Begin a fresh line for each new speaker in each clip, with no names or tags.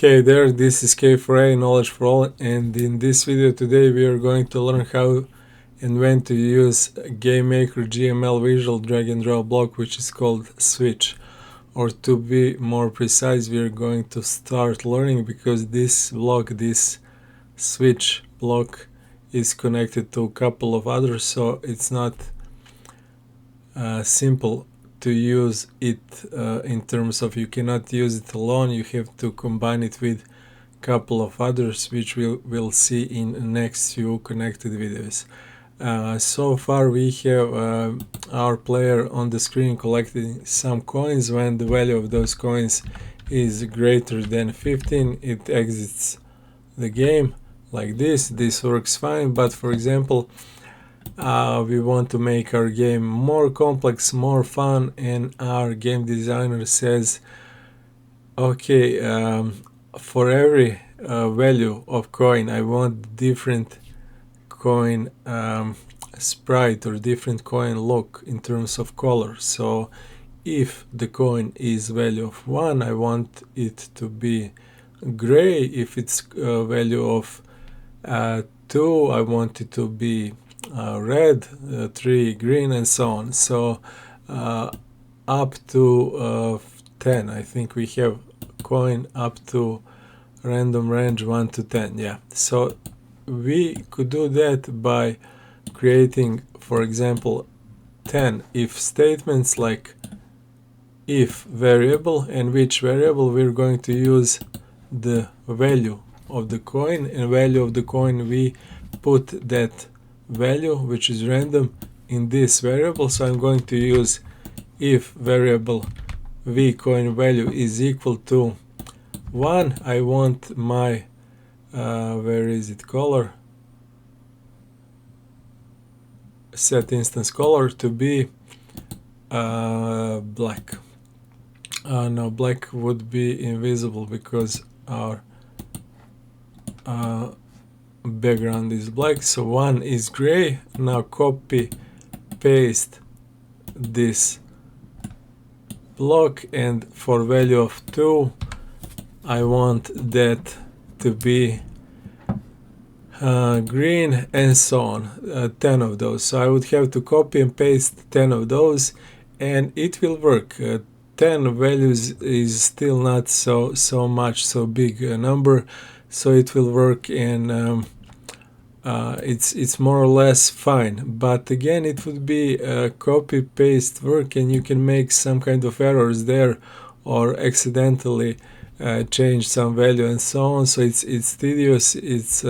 Hey there, this is K4A, Knowledge for All, and in this video today we are going to learn how and when to use GameMaker GML visual drag and drop block, which is called switch. Or to be more precise, we are going to start learning because this block, this switch block, is connected to a couple of others, so it's not simple to use it in terms of you cannot use it alone. You have to combine it with couple of others, which we'll see in next few connected videos. So far we have our player on the screen collecting some coins. When the value of those coins is greater than 15, it exits the game like this. This works fine, but for example, we want to make our game more complex, more fun, and our game designer says, okay, for every value of coin I want different coin sprite or different coin look in terms of color. So if the coin is value of 1, I want it to be gray. If it's value of 2, I want it to be red, 3 green, and so on. So up to 10, I think we have coin up to random range 1 to 10. Yeah, so we could do that by creating, for example, 10 if statements, like if variable, and which variable we're going to use the value of the coin, and value of the coin we put that value, which is random, in this variable. So I'm going to use if variable v coin value is equal to 1. I want my where is it, color, set instance color to be black. No, black would be invisible because our background is black. So 1 is gray. Now copy paste this block, and for value of 2 I want that to be green, and so on, 10 of those. So I would have to copy and paste 10 of those, and it will work. 10 values is still not so much so big a number, so it will work, and it's more or less fine. But again, it would be copy paste work, and you can make some kind of errors there, or accidentally change some value and so on. So it's tedious, it's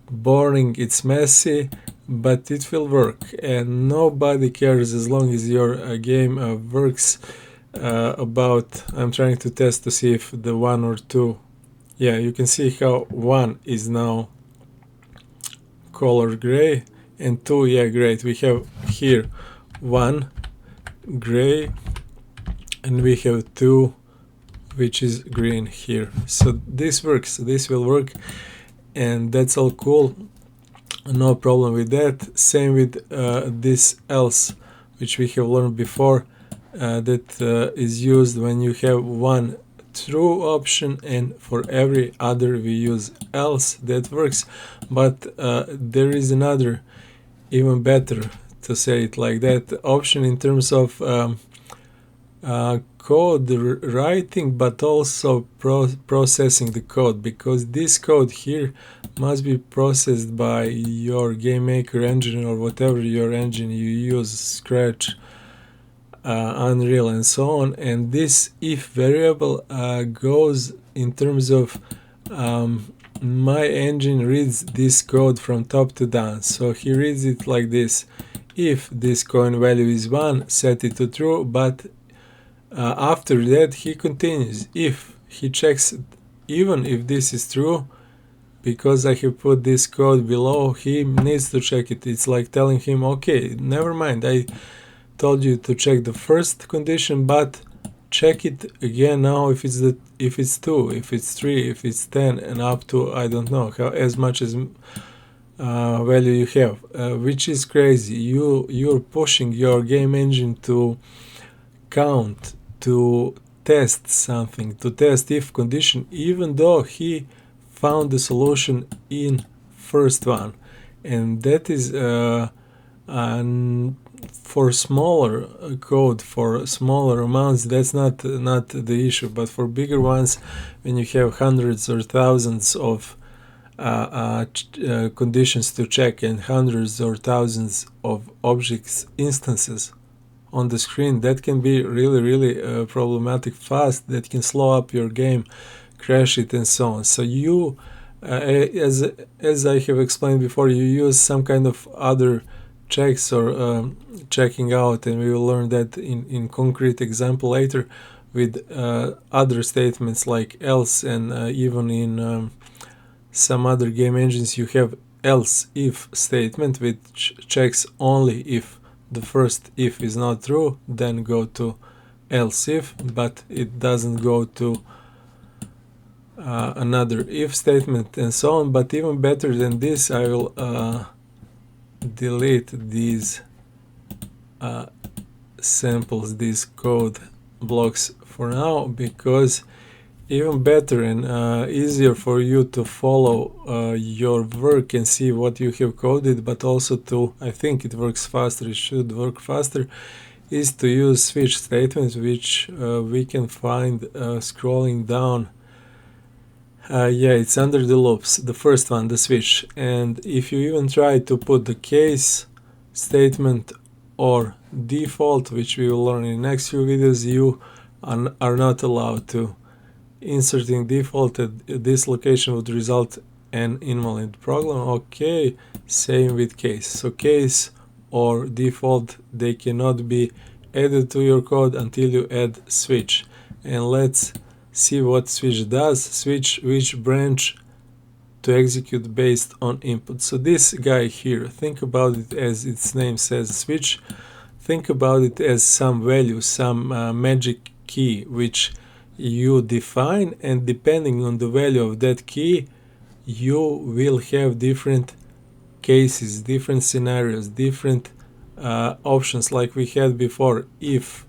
boring, it's messy, but it will work, and nobody cares as long as your game works. I'm trying to test to see if the 1 or 2, yeah, you can see how 1 is now color gray, and 2, yeah, great, we have here 1 gray, and we have 2 which is green here. So this works, this will work, and that's all cool, no problem with that. Same with this else, which we have learned before, that is used when you have one true option, and for every other we use else. That works, but there is another, even better to say it like that, option in terms of code writing, but also processing the code, because this code here must be processed by your GameMaker engine, or whatever your engine you use, Scratch, Unreal, and so on. And this if variable goes in terms of my engine reads this code from top to down. So he reads it like this: if this coin value is 1, set it to true, but after that he continues. If he checks even if this is true, because I have put this code below, he needs to check it. It's like telling him, okay, never mind, I told you to check the first condition, but check it again now if it's 2, if it's 3, if it's 10, and up to, I don't know how, as much as value you have, which is crazy. You're pushing your game engine to count to test something, to test if condition, even though he found the solution in first one. And that is for smaller code, for smaller amounts, that's not the issue. But for bigger ones, when you have hundreds or thousands of conditions to check and hundreds or thousands of objects instances on the screen, that can be really problematic fast. That can slow up your game, crash it, and so on. So you as I have explained before, you use some kind of other checks or checking out, and we will learn that in concrete example later with other statements like else, and even in some other game engines you have else if statement which checks only if the first if is not true, then go to else if, but it doesn't go to another if statement, and so on. But even better than this, I will delete these samples, these code blocks for now, because even better and easier for you to follow your work and see what you have coded, but also to, I think it works faster, it should work faster, is to use switch statements, which we can find scrolling down. Yeah, it's under the loops, the first one, the switch. And if you even try to put the case statement or default, which we will learn in the next few videos, you are not allowed to. Inserting default at this location would result an invalid program. Okay, same with case. So case or default, they cannot be added to your code until you add switch. And let's see what switch does. Switch which branch to execute based on input. So this guy here, think about it as its name says, switch. Think about it as some value, some magic key which you define, and depending on the value of that key you will have different cases, different scenarios, different options like we had before. If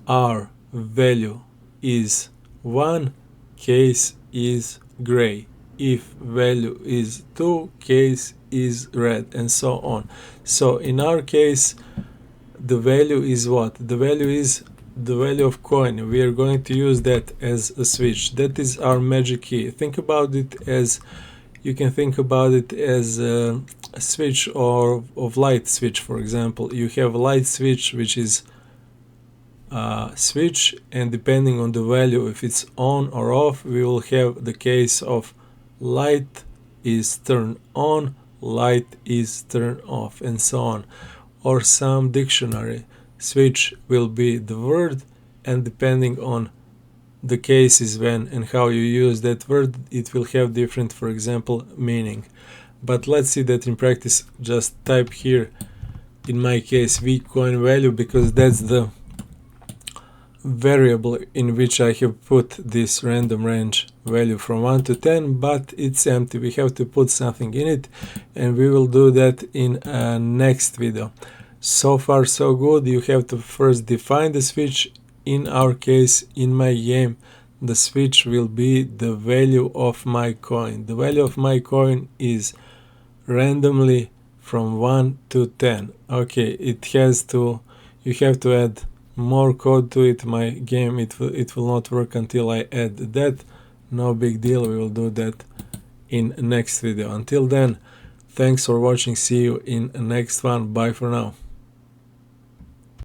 our value is 1, case is gray. If value is 2, case is red, and so on. So in our case the value is what? The value is the value of coin. We are going to use that as a switch. That is our magic key. Think about it as, you can think about it as a switch or of light switch. For example, you have a light switch which is switch, and depending on the value, if it's on or off, we will have the case of light is turned on, light is turned off, and so on. Or some dictionary, switch will be the word, and depending on the cases when and how you use that word, it will have different, for example, meaning. But let's see that in practice. Just type here, in my case, vcoin value, because that's the variable in which I have put this random range value from 1 to 10, but it's empty. We have to put something in it, and we will do that in a next video. So far so good. You have to first define the switch. In our case, in my game, the switch will be the value of my coin. The value of my coin is randomly from 1 to 10. Okay, it has to, you have to add more code to it. My game, it will not work until I add that. No big deal, we will do that in next video. Until then, thanks for watching. See you in next one. Bye for now.